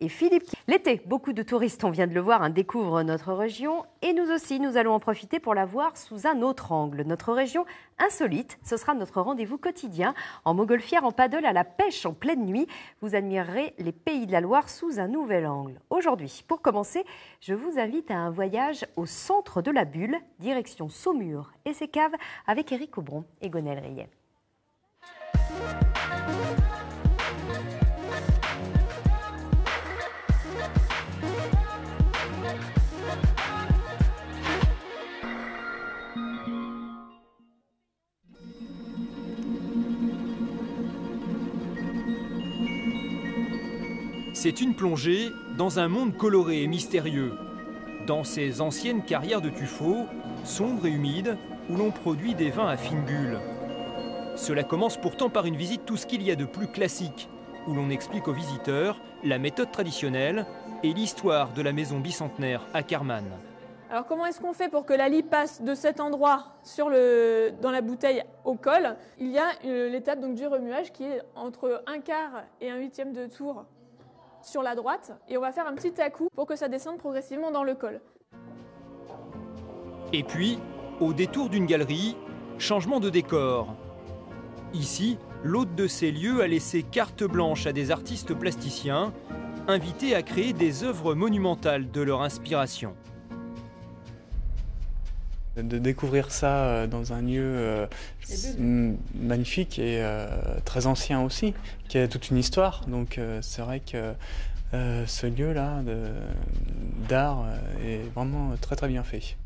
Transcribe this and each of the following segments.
Et Philippe. L'été, beaucoup de touristes, on vient de le voir, découvrent notre région et nous aussi, nous allons en profiter pour la voir sous un autre angle. Notre région insolite, ce sera notre rendez-vous quotidien. En montgolfière, en paddle, à la pêche en pleine nuit, vous admirerez les pays de la Loire sous un nouvel angle. Aujourd'hui, pour commencer, je vous invite à un voyage au centre de la Bulle, direction Saumur et ses caves avec Éric Aubron et Gonel Rayet. C'est une plongée dans un monde coloré et mystérieux. Dans ces anciennes carrières de tuffeau, sombres et humides, où l'on produit des vins à fines bulles. Cela commence pourtant par une visite tout ce qu'il y a de plus classique, où l'on explique aux visiteurs la méthode traditionnelle et l'histoire de la maison bicentenaire à Carman. Alors comment est-ce qu'on fait pour que la lie passe de cet endroit dans la bouteille au col? Il y a l'étape du remuage qui est entre 1/4 et 1/8 de tour sur la droite, et on va faire un petit à-coup pour que ça descende progressivement dans le col. Et puis, au détour d'une galerie, changement de décor. Ici, l'hôte de ces lieux a laissé carte blanche à des artistes plasticiens, invités à créer des œuvres monumentales de leur inspiration. De découvrir ça dans un lieu magnifique et très ancien aussi, qui a toute une histoire. Donc c'est vrai que ce lieu-là d'art est vraiment très très bien fait.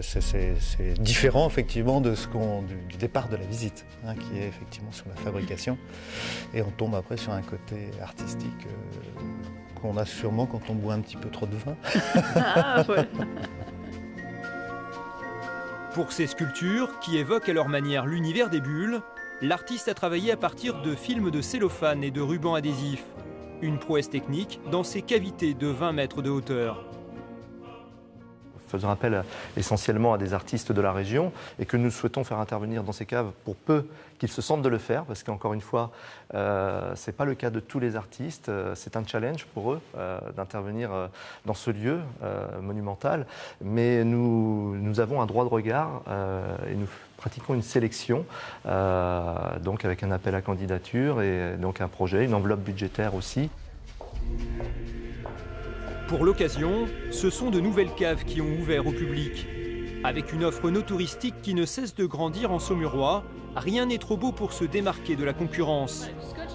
C'est différent effectivement du départ de la visite, qui est effectivement sur la fabrication. Et on tombe après sur un côté artistique qu'on a sûrement quand on boit un petit peu trop de vin. Ah, ouais. Pour ces sculptures, qui évoquent à leur manière l'univers des bulles, l'artiste a travaillé à partir de films de cellophane et de rubans adhésifs. Une prouesse technique dans ces cavités de 20 mètres de hauteur. Faisons appel essentiellement à des artistes de la région et que nous souhaitons faire intervenir dans ces caves pour peu qu'ils se sentent de le faire, parce qu'encore une fois, ce n'est pas le cas de tous les artistes. C'est un challenge pour eux d'intervenir dans ce lieu monumental, mais nous avons un droit de regard et nous pratiquons une sélection, donc avec un appel à candidature et donc un projet, une enveloppe budgétaire aussi. Pour l'occasion, ce sont de nouvelles caves qui ont ouvert au public. Avec une offre no touristique qui ne cesse de grandir en Saumurois, rien n'est trop beau pour se démarquer de la concurrence.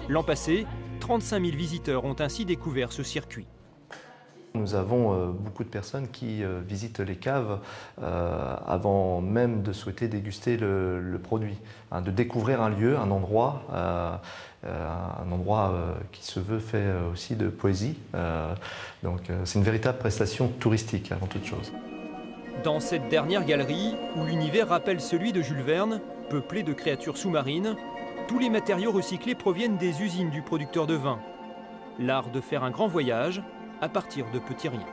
L'an passé, 35 000 visiteurs ont ainsi découvert ce circuit. Nous avons beaucoup de personnes qui visitent les caves avant même de souhaiter déguster le produit, de découvrir un lieu, un endroit qui se veut fait aussi de poésie. Donc c'est une véritable prestation touristique avant toute chose. Dans cette dernière galerie, où l'univers rappelle celui de Jules Verne, peuplé de créatures sous-marines, tous les matériaux recyclés proviennent des usines du producteur de vin. L'art de faire un grand voyage à partir de petits riens.